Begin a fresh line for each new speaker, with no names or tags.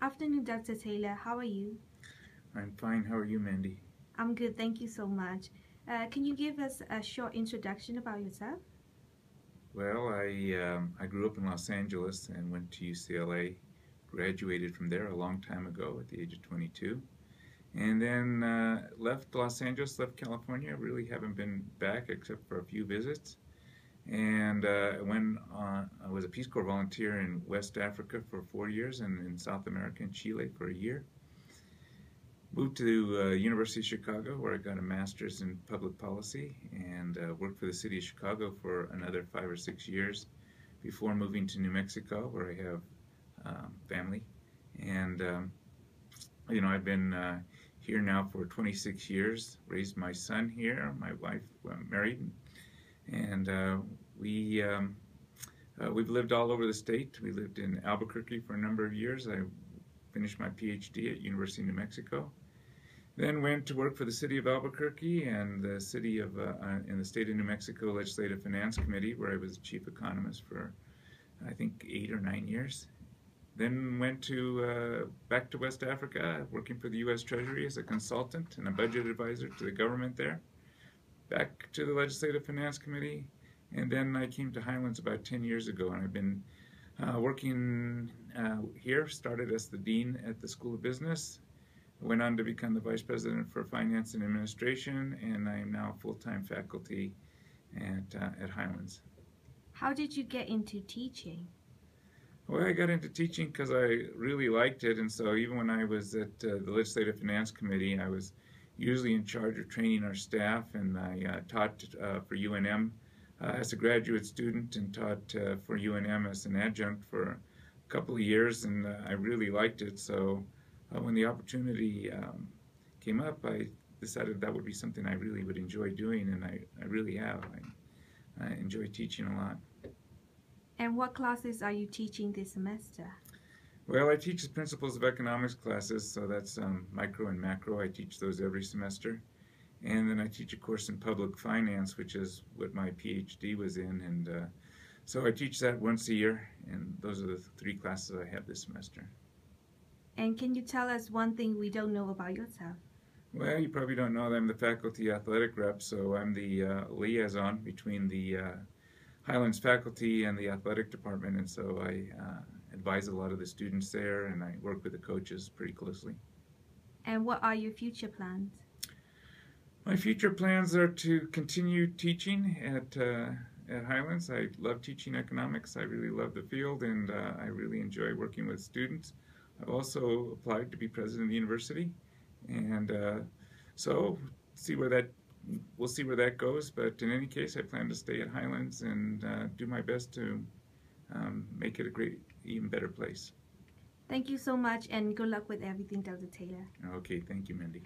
Afternoon, Dr. Taylor. How are you?
I'm fine. How are you, Mandy?
I'm good, thank you so much. Can you give us a short introduction about yourself?
Well, I grew up in Los Angeles and went to UCLA. Graduated from there a long time ago at the age of 22, and then left Los Angeles, left California. Really haven't been back except for a few visits. And I was a Peace Corps volunteer in West Africa for 4 years, and in South America in Chile for a year. Moved to University of Chicago, where I got a master's in public policy, and worked for the city of Chicago for another 5 or 6 years before moving to New Mexico, where I have family. And I've been here now for 26 years. Raised my son here. My wife married, and we've lived all over the state. We lived in Albuquerque for a number of years. I finished my PhD at University of New Mexico. Then went to work for the city of Albuquerque and the city of in the state of New Mexico Legislative Finance Committee, where I was chief economist for I think 8 or 9 years. Then went to back to West Africa, working for the U.S. Treasury as a consultant and a budget advisor to the government there. Back to the Legislative Finance Committee, and then I came to Highlands about 10 years ago, and I've been working here. Started as the dean at the School of Business. Went on to become the Vice President for Finance and Administration, and I am now full-time faculty at Highlands.
How did you get into teaching?
Well, I got into teaching because I really liked it, and so even when I was at the Legislative Finance Committee, I was usually in charge of training our staff, and I taught for UNM as a graduate student and taught for UNM as an adjunct for a couple of years, and I really liked it. So when the opportunity came up, I decided that would be something I really would enjoy doing, and I really have. I enjoy teaching a lot.
And what classes are you teaching this semester?
Well, I teach the principles of economics classes, so that's micro and macro. I teach those every semester. And then I teach a course in public finance, which is what my PhD was in. And so I teach that once a year, and those are the 3 classes I have this semester.
And can you tell us one thing we don't know about yourself?
Well, you probably don't know that I'm the faculty athletic rep, so I'm the liaison between the Highlands faculty and the athletic department, and so I advise a lot of the students there, and I work with the coaches pretty closely.
And what are your future plans?
My future plans are to continue teaching at Highlands. I love teaching economics. I really love the field, and I really enjoy working with students. I've also applied to be president of the university, and so we'll see where that goes. But in any case, I plan to stay at Highlands and do my best to make it a great, even better place.
Thank you so much, and good luck with everything, Dr. Taylor.
Okay, thank you, Mindy.